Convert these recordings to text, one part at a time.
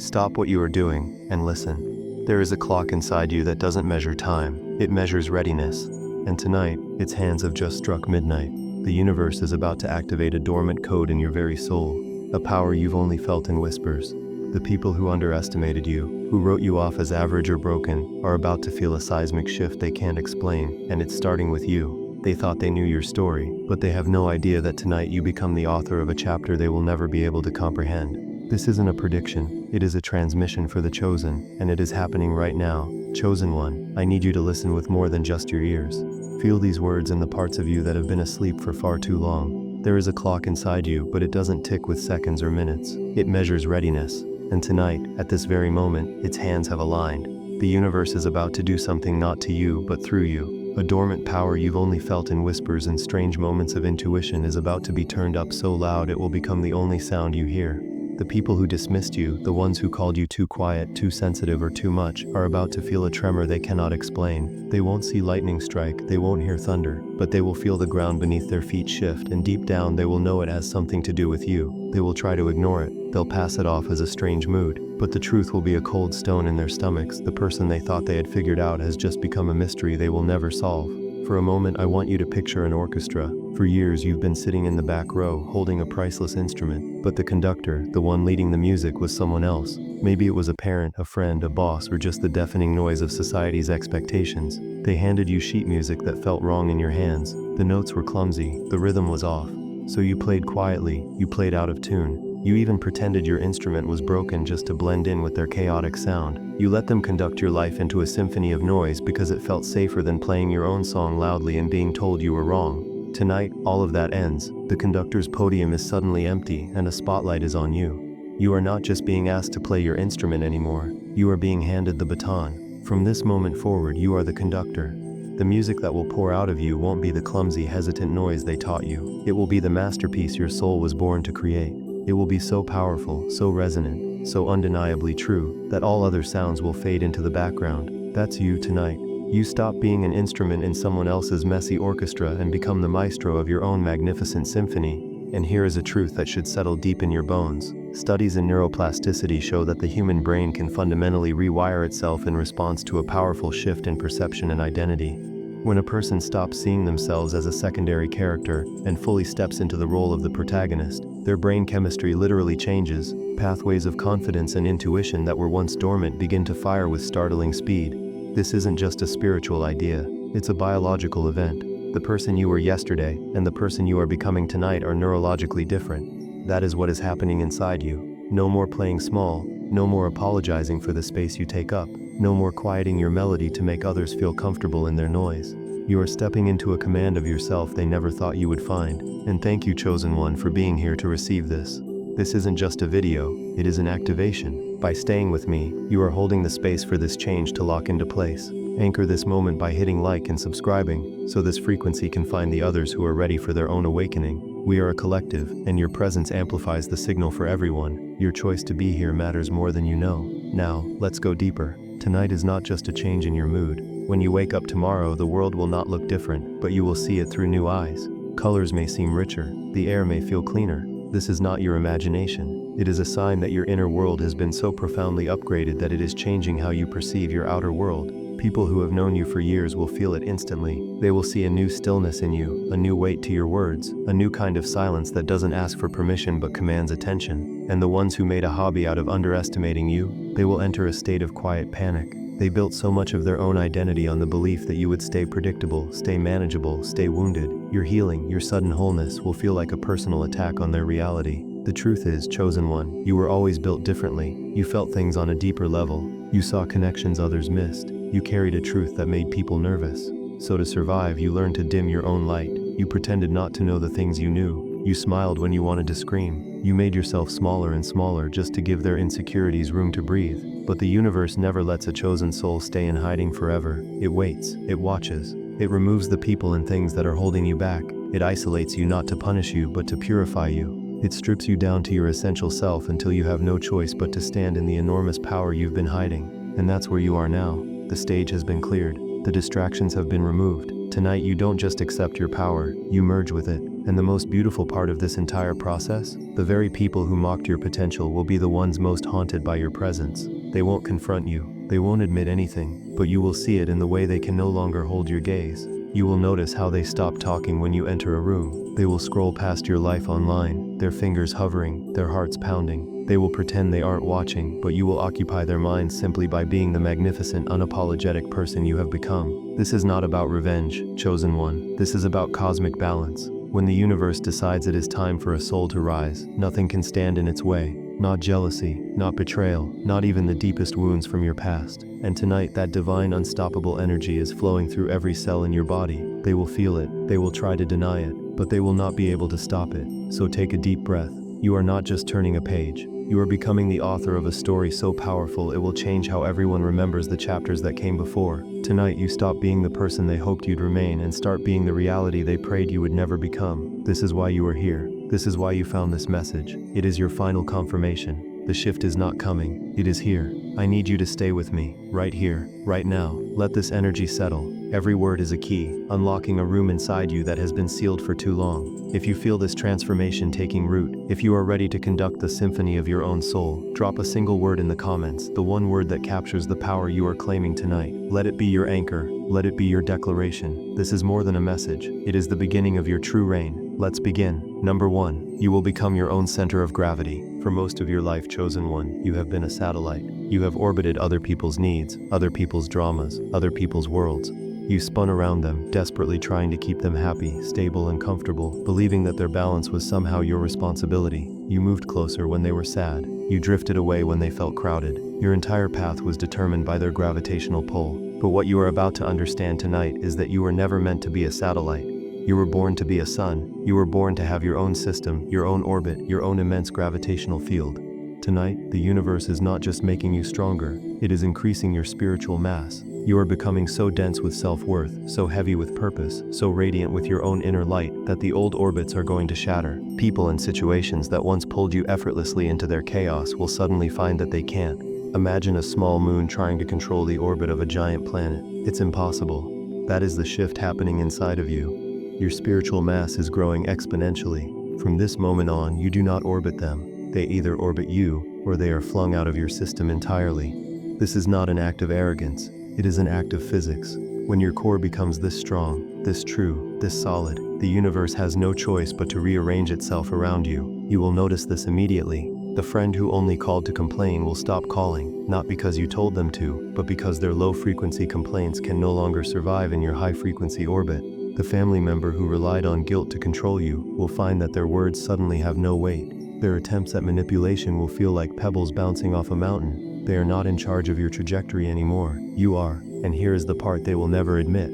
Stop what you are doing and listen. There is a clock inside you that doesn't measure time, it measures readiness. And tonight, its hands have just struck midnight. The universe is about to activate a dormant code in your very soul, a power you've only felt in whispers. The people who underestimated you, who wrote you off as average or broken, are about to feel a seismic shift they can't explain, and it's starting with you. They thought they knew your story, but they have no idea that tonight you become the author of a chapter they will never be able to comprehend. This isn't a prediction, it is a transmission for the chosen, and it is happening right now. Chosen one, I need you to listen with more than just your ears. Feel these words in the parts of you that have been asleep for far too long. There is a clock inside you, but it doesn't tick with seconds or minutes. It measures readiness. And tonight, at this very moment, its hands have aligned. The universe is about to do something not to you, but through you. A dormant power you've only felt in whispers and strange moments of intuition is about to be turned up so loud it will become the only sound you hear. The people who dismissed you, the ones who called you too quiet, too sensitive, or too much, are about to feel a tremor they cannot explain. They won't see lightning strike, they won't hear thunder, but they will feel the ground beneath their feet shift, and deep down they will know it has something to do with you. They will try to ignore it, they'll pass it off as a strange mood, but the truth will be a cold stone in their stomachs. The person they thought they had figured out has just become a mystery they will never solve. For a moment, I want you to picture an orchestra. For years, you've been sitting in the back row, holding a priceless instrument, but the conductor, the one leading the music, was someone else. Maybe it was a parent, a friend, a boss, or just the deafening noise of society's expectations. They handed you sheet music that felt wrong in your hands. The notes were clumsy, the rhythm was off. So you played quietly, you played out of tune. You even pretended your instrument was broken just to blend in with their chaotic sound. You let them conduct your life into a symphony of noise because it felt safer than playing your own song loudly and being told you were wrong. Tonight, all of that ends. The conductor's podium is suddenly empty, and a spotlight is on you. You are not just being asked to play your instrument anymore, you are being handed the baton. From this moment forward, you are the conductor. The music that will pour out of you won't be the clumsy, hesitant noise they taught you. It will be the masterpiece your soul was born to create. It will be so powerful, so resonant, so undeniably true, that all other sounds will fade into the background. That's you tonight. You stop being an instrument in someone else's messy orchestra and become the maestro of your own magnificent symphony. And here is a truth that should settle deep in your bones. Studies in neuroplasticity show that the human brain can fundamentally rewire itself in response to a powerful shift in perception and identity. When a person stops seeing themselves as a secondary character and fully steps into the role of the protagonist, their brain chemistry literally changes. Pathways of confidence and intuition that were once dormant begin to fire with startling speed. This isn't just a spiritual idea, it's a biological event. The person you were yesterday and the person you are becoming tonight are neurologically different. That is what is happening inside you. No more playing small, no more apologizing for the space you take up, no more quieting your melody to make others feel comfortable in their noise. You are stepping into a command of yourself they never thought you would find. And thank you, chosen one, for being here to receive this. This isn't just a video, it is an activation. By staying with me, you are holding the space for this change to lock into place. Anchor this moment by hitting like and subscribing, so this frequency can find the others who are ready for their own awakening. We are a collective, and your presence amplifies the signal for everyone. Your choice to be here matters more than you know. Now, let's go deeper. Tonight is not just a change in your mood. When you wake up tomorrow, the world will not look different, but you will see it through new eyes. Colors may seem richer, the air may feel cleaner. This is not your imagination. It is a sign that your inner world has been so profoundly upgraded that it is changing how you perceive your outer world. People who have known you for years will feel it instantly. They will see a new stillness in you, a new weight to your words, a new kind of silence that doesn't ask for permission but commands attention. And the ones who made a hobby out of underestimating you, they will enter a state of quiet panic. They built so much of their own identity on the belief that you would stay predictable, stay manageable, stay wounded. Your healing, your sudden wholeness will feel like a personal attack on their reality. The truth is, chosen one, you were always built differently. You felt things on a deeper level. You saw connections others missed. You carried a truth that made people nervous. So to survive, you learned to dim your own light. You pretended not to know the things you knew. You smiled when you wanted to scream. You made yourself smaller and smaller just to give their insecurities room to breathe. But the universe never lets a chosen soul stay in hiding forever. It waits, it watches. It removes the people and things that are holding you back. It isolates you not to punish you but to purify you. It strips you down to your essential self until you have no choice but to stand in the enormous power you've been hiding. And that's where you are now. The stage has been cleared. The distractions have been removed. Tonight you don't just accept your power, you merge with it. And the most beautiful part of this entire process? The very people who mocked your potential will be the ones most haunted by your presence. They won't confront you, they won't admit anything, but you will see it in the way they can no longer hold your gaze. You will notice how they stop talking when you enter a room. They will scroll past your life online, their fingers hovering, their hearts pounding. They will pretend they aren't watching, but you will occupy their minds simply by being the magnificent, unapologetic person you have become. This is not about revenge, chosen one. This is about cosmic balance. When the universe decides it is time for a soul to rise, nothing can stand in its way. Not jealousy, not betrayal, not even the deepest wounds from your past. And tonight that divine unstoppable energy is flowing through every cell in your body. They will feel it, they will try to deny it, but they will not be able to stop it. So take a deep breath. You are not just turning a page. You are becoming the author of a story so powerful it will change how everyone remembers the chapters that came before. Tonight you stop being the person they hoped you'd remain and start being the reality they prayed you would never become. This is why you are here. This is why you found this message. It is your final confirmation. The shift is not coming. It is here. I need you to stay with me, right here, right now. Let this energy settle. Every word is a key, unlocking a room inside you that has been sealed for too long. If you feel this transformation taking root, if you are ready to conduct the symphony of your own soul, drop a single word in the comments, the one word that captures the power you are claiming tonight. Let it be your anchor. Let it be your declaration. This is more than a message. It is the beginning of your true reign. Let's begin. Number 1. You will become your own center of gravity. For most of your life, chosen one, you have been a satellite. You have orbited other people's needs, other people's dramas, other people's worlds. You spun around them, desperately trying to keep them happy, stable, and comfortable, believing that their balance was somehow your responsibility. You moved closer when they were sad. You drifted away when they felt crowded. Your entire path was determined by their gravitational pull. But what you are about to understand tonight is that you were never meant to be a satellite. You were born to be a sun. You were born to have your own system, your own orbit, your own immense gravitational field. Tonight, the universe is not just making you stronger, it is increasing your spiritual mass. You are becoming so dense with self-worth, so heavy with purpose, so radiant with your own inner light, that the old orbits are going to shatter. People and situations that once pulled you effortlessly into their chaos will suddenly find that they can't. Imagine a small moon trying to control the orbit of a giant planet. It's impossible. That is the shift happening inside of you. Your spiritual mass is growing exponentially. From this moment on, you do not orbit them. They either orbit you, or they are flung out of your system entirely. This is not an act of arrogance. It is an act of physics. When your core becomes this strong, this true, this solid, the universe has no choice but to rearrange itself around you. You will notice this immediately. The friend who only called to complain will stop calling, not because you told them to, but because their low-frequency complaints can no longer survive in your high-frequency orbit. The family member who relied on guilt to control you will find that their words suddenly have no weight. Their attempts at manipulation will feel like pebbles bouncing off a mountain. They are not in charge of your trajectory anymore. You are, and here is the part they will never admit.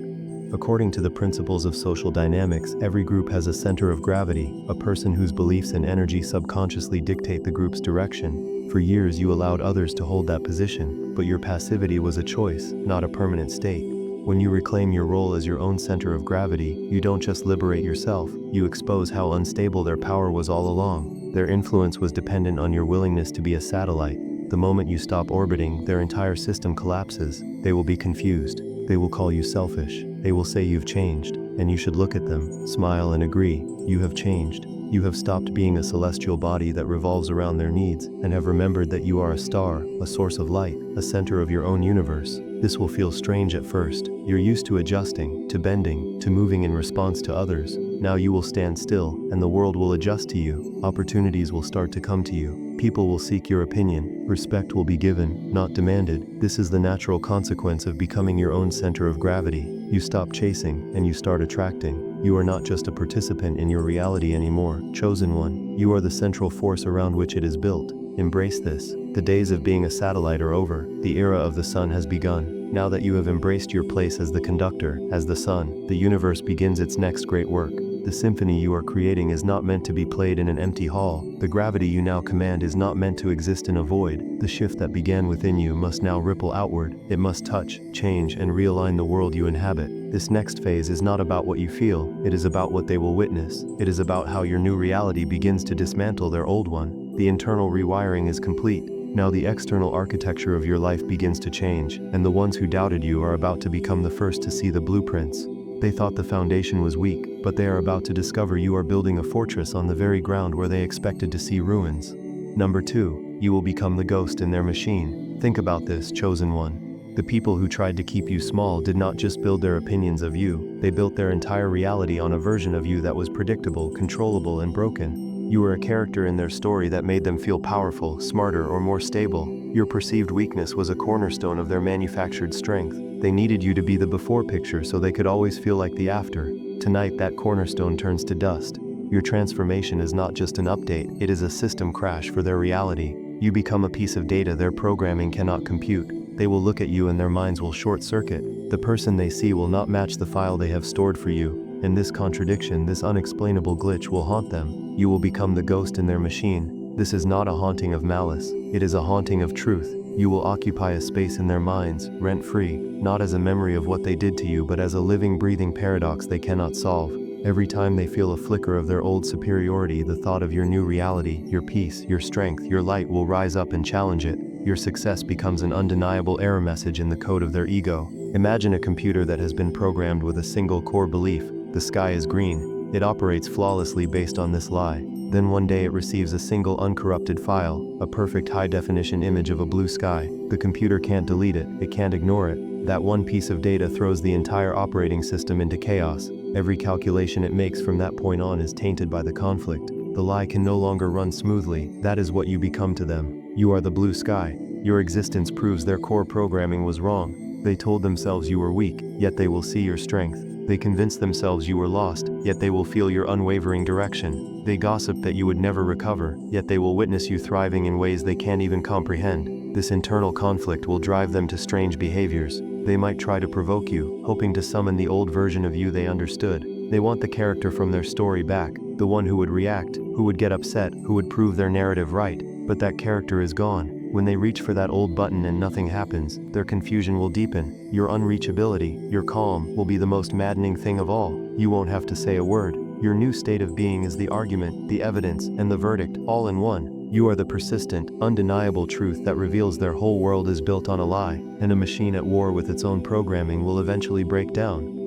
According to the principles of social dynamics, every group has a center of gravity, a person whose beliefs and energy subconsciously dictate the group's direction. For years you allowed others to hold that position, but your passivity was a choice, not a permanent state. When you reclaim your role as your own center of gravity, you don't just liberate yourself, you expose how unstable their power was all along. Their influence was dependent on your willingness to be a satellite. The moment you stop orbiting, their entire system collapses. They will be confused. They will call you selfish. They will say you've changed, and you should look at them, smile and agree. You have changed. You have stopped being a celestial body that revolves around their needs, and have remembered that you are a star, a source of light, a center of your own universe. This will feel strange at first. You're used to adjusting, to bending, to moving in response to others. Now you will stand still, and the world will adjust to you. Opportunities will start to come to you. People will seek your opinion. Respect will be given, not demanded. This is the natural consequence of becoming your own center of gravity. You stop chasing, and you start attracting. You are not just a participant in your reality anymore, chosen one. You are the central force around which it is built. Embrace this. The days of being a satellite are over. The era of the sun has begun. Now that you have embraced your place as the conductor, as the sun, the universe begins its next great work. The symphony you are creating is not meant to be played in an empty hall. The gravity you now command is not meant to exist in a void. The shift that began within you must now ripple outward. It must touch, change, and realign the world you inhabit. This next phase is not about what you feel, it is about what they will witness. It is about how your new reality begins to dismantle their old one. The internal rewiring is complete. Now the external architecture of your life begins to change, and the ones who doubted you are about to become the first to see the blueprints. They thought the foundation was weak, but they are about to discover you are building a fortress on the very ground where they expected to see ruins. Number 2, you will become the ghost in their machine. Think about this, chosen one. The people who tried to keep you small did not just build their opinions of you, they built their entire reality on a version of you that was predictable, controllable, and broken. You were a character in their story that made them feel powerful, smarter, or more stable. Your perceived weakness was a cornerstone of their manufactured strength. They needed you to be the before picture so they could always feel like the after. Tonight, that cornerstone turns to dust. Your transformation is not just an update, it is a system crash for their reality. You become a piece of data their programming cannot compute. They will look at you and their minds will short-circuit. The person they see will not match the file they have stored for you. And this contradiction, this unexplainable glitch will haunt them. You will become the ghost in their machine. This is not a haunting of malice, it is a haunting of truth. You will occupy a space in their minds, rent-free, not as a memory of what they did to you but as a living, breathing paradox they cannot solve. Every time they feel a flicker of their old superiority, the thought of your new reality, your peace, your strength, your light will rise up and challenge it. Your success becomes an undeniable error message in the code of their ego. Imagine a computer that has been programmed with a single core belief: the sky is green. It operates flawlessly based on this lie. Then one day it receives a single uncorrupted file, a perfect high-definition image of a blue sky. The computer can't delete it, it can't ignore it. That one piece of data throws the entire operating system into chaos. Every calculation it makes from that point on is tainted by the conflict. The lie can no longer run smoothly. That is what you become to them. You are the blue sky. Your existence proves their core programming was wrong. They told themselves you were weak, yet they will see your strength. They convinced themselves you were lost, yet they will feel your unwavering direction. They gossiped that you would never recover, yet they will witness you thriving in ways they can't even comprehend. This internal conflict will drive them to strange behaviors. They might try to provoke you, hoping to summon the old version of you they understood. They want the character from their story back, the one who would react, who would get upset, who would prove their narrative right. But that character is gone. When they reach for that old button and nothing happens, their confusion will deepen. Your unreachability, your calm, will be the most maddening thing of all. You won't have to say a word. Your new state of being is the argument, the evidence, and the verdict, all in one. You are the persistent, undeniable truth that reveals their whole world is built on a lie, and a machine at war with its own programming will eventually break down.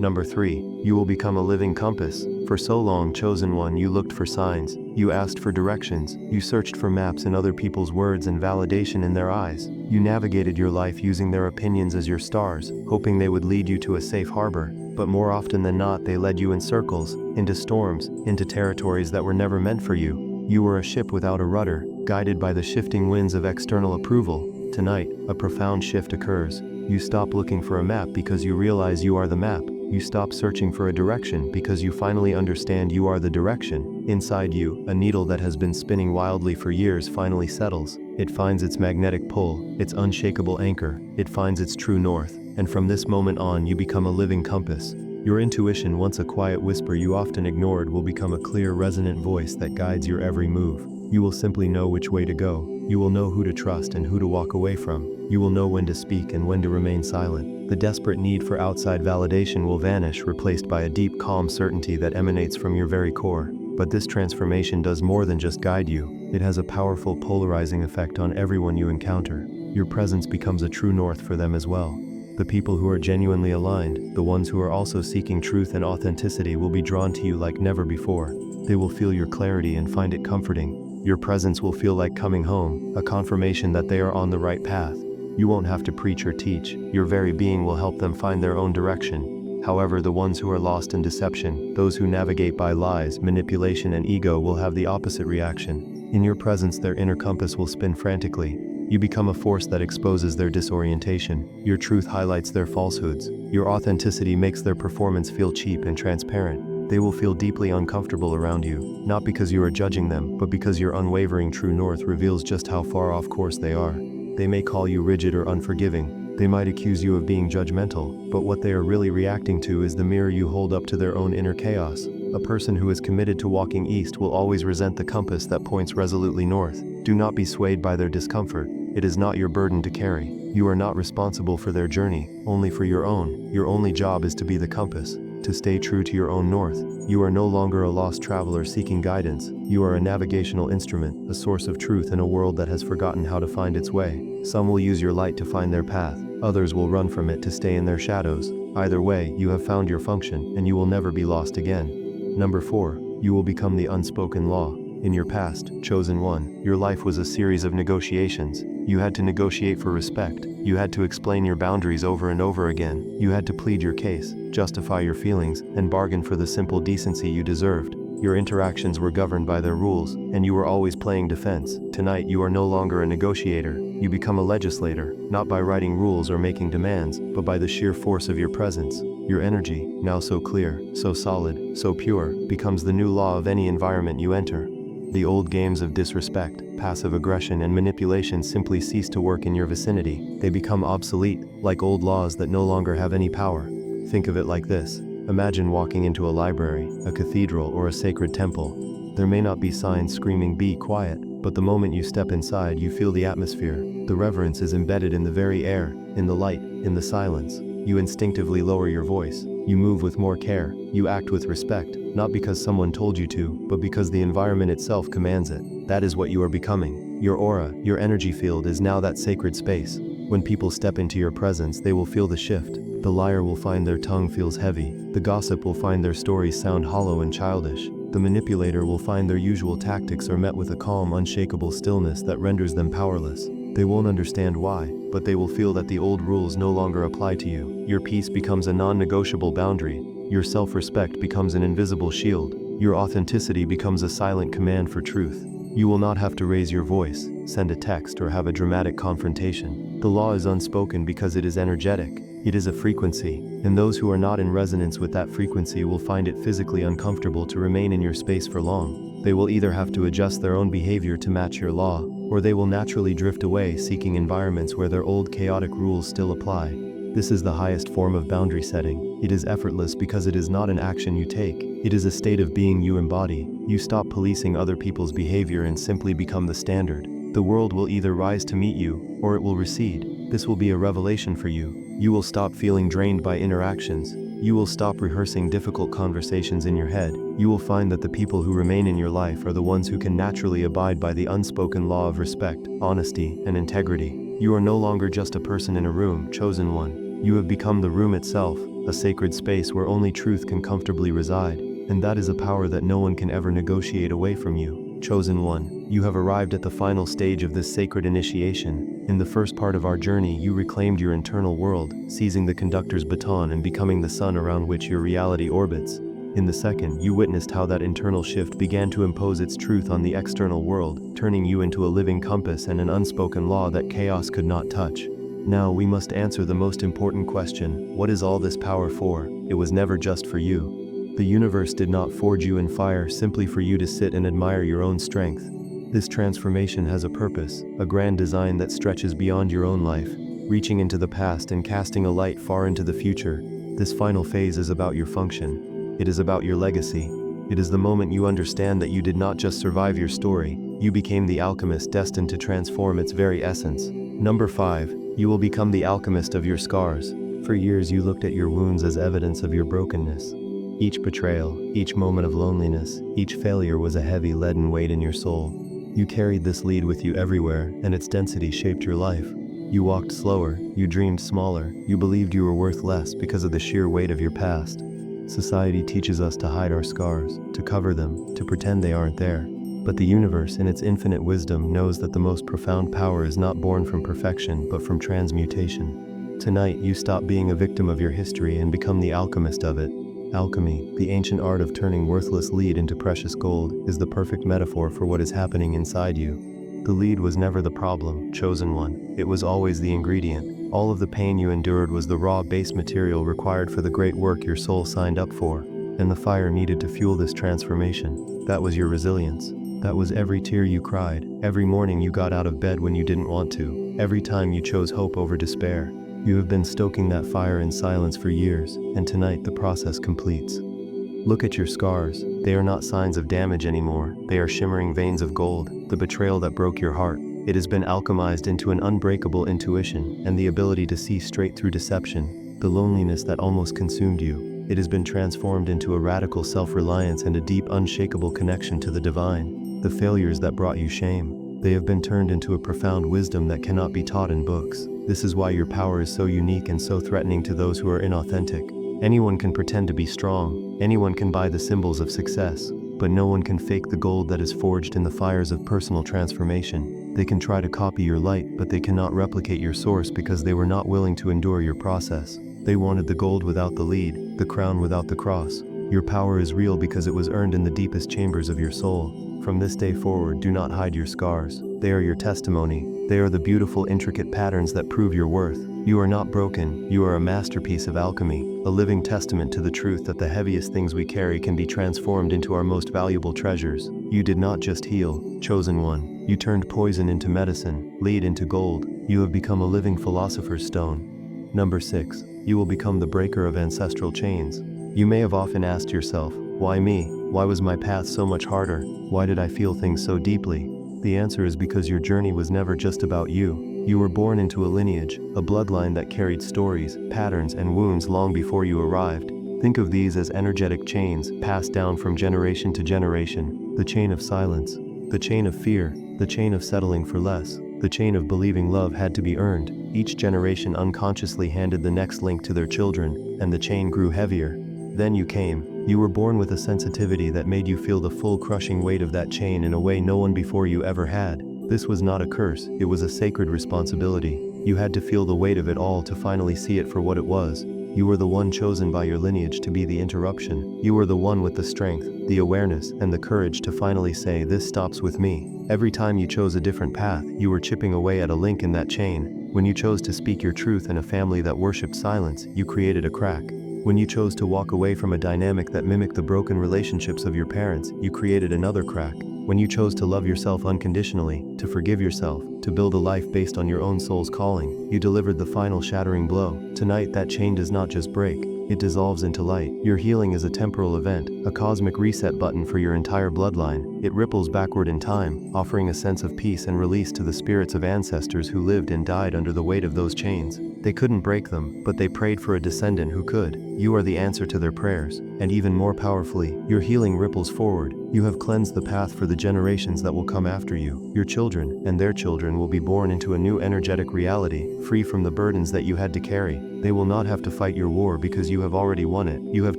Number 3, you will become a living compass. For so long, chosen one, you looked for signs, you asked for directions, you searched for maps in other people's words and validation in their eyes. You navigated your life using their opinions as your stars, hoping they would lead you to a safe harbor. But more often than not, they led you in circles, into storms, into territories that were never meant for you. You were a ship without a rudder, guided by the shifting winds of external approval. Tonight, a profound shift occurs. You stop looking for a map because you realize you are the map. You stop searching for a direction because you finally understand you are the direction. Inside you, a needle that has been spinning wildly for years finally settles. It finds its magnetic pull, its unshakable anchor. It finds its true north. And from this moment on, you become a living compass. Your intuition, once a quiet whisper you often ignored, will become a clear, resonant voice that guides your every move. You will simply know which way to go. You will know who to trust and who to walk away from. You will know when to speak and when to remain silent. The desperate need for outside validation will vanish, replaced by a deep, calm certainty that emanates from your very core. But this transformation does more than just guide you. It has a powerful, polarizing effect on everyone you encounter. Your presence becomes a true north for them as well. The people who are genuinely aligned, the ones who are also seeking truth and authenticity, will be drawn to you like never before. They will feel your clarity and find it comforting. Your presence will feel like coming home, a confirmation that they are on the right path. You won't have to preach or teach. Your very being will help them find their own direction. However, the ones who are lost in deception, those who navigate by lies, manipulation, and ego, will have the opposite reaction. In your presence, their inner compass will spin frantically. You become a force that exposes their disorientation. Your truth highlights their falsehoods. Your authenticity makes their performance feel cheap and transparent. They will feel deeply uncomfortable around you, not because you are judging them, but because your unwavering true north reveals just how far off course they are. They may call you rigid or unforgiving. They might accuse you of being judgmental, but what they are really reacting to is the mirror you hold up to their own inner chaos. A person who is committed to walking east will always resent the compass that points resolutely north. Do not be swayed by their discomfort. It is not your burden to carry. You are not responsible for their journey, only for your own. Your only job is to be the compass, to stay true to your own north. You are no longer a lost traveler seeking guidance. You are a navigational instrument, a source of truth in a world that has forgotten how to find its way. Some will use your light to find their path. Others will run from it to stay in their shadows. Either way, you have found your function, and you will never be lost again. Number 4. You will become the unspoken law. In your past, chosen one, your life was a series of negotiations. You had to negotiate for respect. You had to explain your boundaries over and over again. You had to plead your case, justify your feelings, and bargain for the simple decency you deserved. Your interactions were governed by their rules, and you were always playing defense. Tonight, you are no longer a negotiator. You become a legislator, not by writing rules or making demands, but by the sheer force of your presence. Your energy, now so clear, so solid, so pure, becomes the new law of any environment you enter. The old games of disrespect, passive aggression, and manipulation simply cease to work in your vicinity. They become obsolete, like old laws that no longer have any power. Think of it like this. Imagine walking into a library, a cathedral, or a sacred temple. There may not be signs screaming "Be quiet," but the moment you step inside, you feel the atmosphere. The reverence is embedded in the very air, in the light, in the silence. You instinctively lower your voice. You move with more care. You act with respect, not because someone told you to, but because the environment itself commands it. That is what you are becoming. Your aura, your energy field is now that sacred space. When people step into your presence, they will feel the shift. The liar will find their tongue feels heavy. The gossip will find their stories sound hollow and childish. The manipulator will find their usual tactics are met with a calm, unshakable stillness that renders them powerless. They won't understand why, but they will feel that the old rules no longer apply to you. Your peace becomes a non-negotiable boundary. Your self-respect becomes an invisible shield. Your authenticity becomes a silent command for truth. You will not have to raise your voice, send a text, or have a dramatic confrontation. The law is unspoken because it is energetic. It is a frequency, and those who are not in resonance with that frequency will find it physically uncomfortable to remain in your space for long. They will either have to adjust their own behavior to match your law, or they will naturally drift away seeking environments where their old chaotic rules still apply. This is the highest form of boundary setting. It is effortless because it is not an action you take. It is a state of being you embody. You stop policing other people's behavior and simply become the standard. The world will either rise to meet you, or it will recede. This will be a revelation for you. You will stop feeling drained by interactions. You will stop rehearsing difficult conversations in your head. You will find that the people who remain in your life are the ones who can naturally abide by the unspoken law of respect, honesty, and integrity. You are no longer just a person in a room, chosen one. You have become the room itself, a sacred space where only truth can comfortably reside, and that is a power that no one can ever negotiate away from you. Chosen one, you have arrived at the final stage of this sacred initiation. In the first part of our journey, you reclaimed your internal world, seizing the conductor's baton and becoming the sun around which your reality orbits. In the second, you witnessed how that internal shift began to impose its truth on the external world, turning you into a living compass and an unspoken law that chaos could not touch. Now we must answer the most important question: what is all this power for? It was never just for you. The universe did not forge you in fire simply for you to sit and admire your own strength. This transformation has a purpose, a grand design that stretches beyond your own life, reaching into the past and casting a light far into the future. This final phase is about your function. It is about your legacy. It is the moment you understand that you did not just survive your story, you became the alchemist destined to transform its very essence. Number 5. You will become the alchemist of your scars. For years you looked at your wounds as evidence of your brokenness. Each betrayal, each moment of loneliness, each failure was a heavy leaden weight in your soul. You carried this lead with you everywhere, and its density shaped your life. You walked slower, you dreamed smaller, you believed you were worth less because of the sheer weight of your past. Society teaches us to hide our scars, to cover them, to pretend they aren't there. But the universe, in its infinite wisdom, knows that the most profound power is not born from perfection, but from transmutation. Tonight, you stop being a victim of your history and become the alchemist of it. Alchemy, the ancient art of turning worthless lead into precious gold, is the perfect metaphor for what is happening inside you. The lead was never the problem, chosen one. It was always the ingredient. All of the pain you endured was the raw base material required for the great work your soul signed up for. And the fire needed to fuel this transformation. That was your resilience. That was every tear you cried, every morning you got out of bed when you didn't want to, every time you chose hope over despair. You have been stoking that fire in silence for years, and tonight the process completes. Look at your scars. They are not signs of damage anymore. They are shimmering veins of gold, the betrayal that broke your heart. It has been alchemized into an unbreakable intuition and the ability to see straight through deception. The loneliness that almost consumed you. It has been transformed into a radical self-reliance and a deep, unshakable connection to the divine. The failures that brought you shame. They have been turned into a profound wisdom that cannot be taught in books. This is why your power is so unique and so threatening to those who are inauthentic. Anyone can pretend to be strong, anyone can buy the symbols of success, but no one can fake the gold that is forged in the fires of personal transformation. They can try to copy your light, but they cannot replicate your source because they were not willing to endure your process. They wanted the gold without the lead, the crown without the cross. Your power is real because it was earned in the deepest chambers of your soul. From this day forward, do not hide your scars. They are your testimony. They are the beautiful, intricate patterns that prove your worth. You are not broken. You are a masterpiece of alchemy, a living testament to the truth that the heaviest things we carry can be transformed into our most valuable treasures. You did not just heal, chosen one. You turned poison into medicine, lead into gold. You have become a living philosopher's stone. Number 6. You will become the breaker of ancestral chains. You may have often asked yourself, why me? Why was my path so much harder? Why did I feel things so deeply? The answer is because your journey was never just about you. You were born into a lineage, a bloodline that carried stories, patterns, and wounds long before you arrived. Think of these as energetic chains, passed down from generation to generation. The chain of silence, the chain of fear, the chain of settling for less, the chain of believing love had to be earned. Each generation unconsciously handed the next link to their children, and the chain grew heavier. Then you came. You were born with a sensitivity that made you feel the full crushing weight of that chain in a way no one before you ever had. This was not a curse, it was a sacred responsibility. You had to feel the weight of it all to finally see it for what it was. You were the one chosen by your lineage to be the interruption. You were the one with the strength, the awareness, and the courage to finally say, this stops with me. Every time you chose a different path, you were chipping away at a link in that chain. When you chose to speak your truth in a family that worshipped silence, you created a crack. When you chose to walk away from a dynamic that mimicked the broken relationships of your parents, you created another crack. When you chose to love yourself unconditionally, to forgive yourself, to build a life based on your own soul's calling, you delivered the final shattering blow. Tonight, that chain does not just break, it dissolves into light. Your healing is a temporal event, a cosmic reset button for your entire bloodline. It ripples backward in time, offering a sense of peace and release to the spirits of ancestors who lived and died under the weight of those chains. They couldn't break them, but they prayed for a descendant who could. You are the answer to their prayers, and even more powerfully, your healing ripples forward. You have cleansed the path for the generations that will come after you. Your children, and their children, will be born into a new energetic reality, free from the burdens that you had to carry. They will not have to fight your war because you have already won it. You have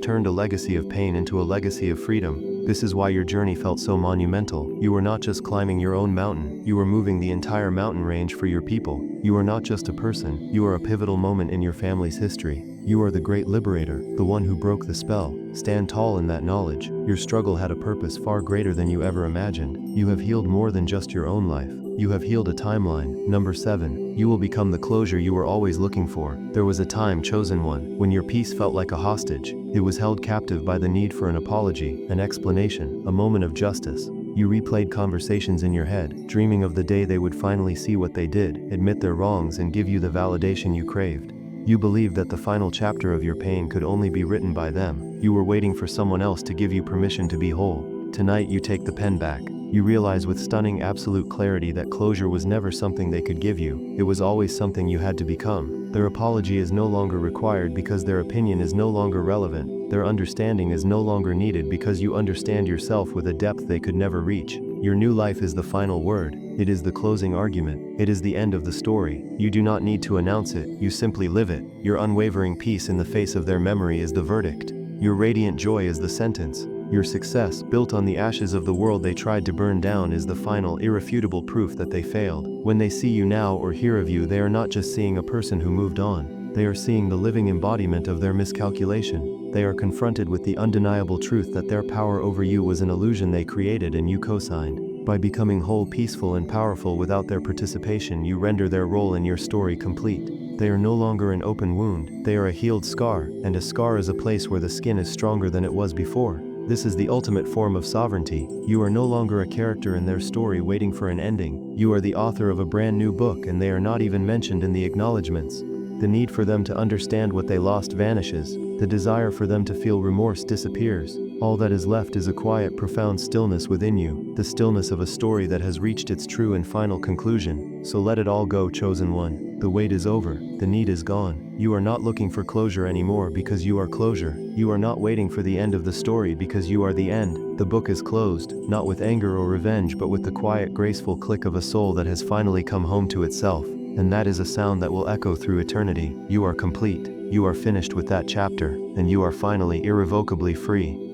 turned a legacy of pain into a legacy of freedom. This is why your journey felt so monumental. You were not just climbing your own mountain, you were moving the entire mountain range for your people. You are not just a person, you are a pivotal moment in your family's history. You are the great liberator, the one who broke the spell. Stand tall in that knowledge. Your struggle had a purpose far greater than you ever imagined. You have healed more than just your own life. You have healed a timeline. Number 7. You will become the closure you were always looking for. There was a time, chosen one, when your peace felt like a hostage. It was held captive by the need for an apology, an explanation, a moment of justice. You replayed conversations in your head, dreaming of the day they would finally see what they did, admit their wrongs, and give you the validation you craved. You believed that the final chapter of your pain could only be written by them. You were waiting for someone else to give you permission to be whole. Tonight you take the pen back. You realize with stunning absolute clarity that closure was never something they could give you. It was always something you had to become. Their apology is no longer required because their opinion is no longer relevant. Their understanding is no longer needed because you understand yourself with a depth they could never reach. Your new life is the final word. It is the closing argument. It is the end of the story. You do not need to announce it, you simply live it. Your unwavering peace in the face of their memory is the verdict. Your radiant joy is the sentence. Your success, built on the ashes of the world they tried to burn down, is the final, irrefutable proof that they failed. When they see you now or hear of you, they are not just seeing a person who moved on. They are seeing the living embodiment of their miscalculation. They are confronted with the undeniable truth that their power over you was an illusion they created and you co-signed. By becoming whole, peaceful, and powerful without their participation, you render their role in your story complete. They are no longer an open wound, they are a healed scar, and a scar is a place where the skin is stronger than it was before. This is the ultimate form of sovereignty. You are no longer a character in their story waiting for an ending. You are the author of a brand new book, and they are not even mentioned in the acknowledgements. The need for them to understand what they lost vanishes. The desire for them to feel remorse disappears. All that is left is a quiet, profound stillness within you, the stillness of a story that has reached its true and final conclusion. So let it all go, chosen one. The wait is over. The need is gone. You are not looking for closure anymore because you are closure. You are not waiting for the end of the story because you are the end. The book is closed, not with anger or revenge, but with the quiet, graceful click of a soul that has finally come home to itself. And that is a sound that will echo through eternity. You are complete. You are finished with that chapter, and you are finally irrevocably free.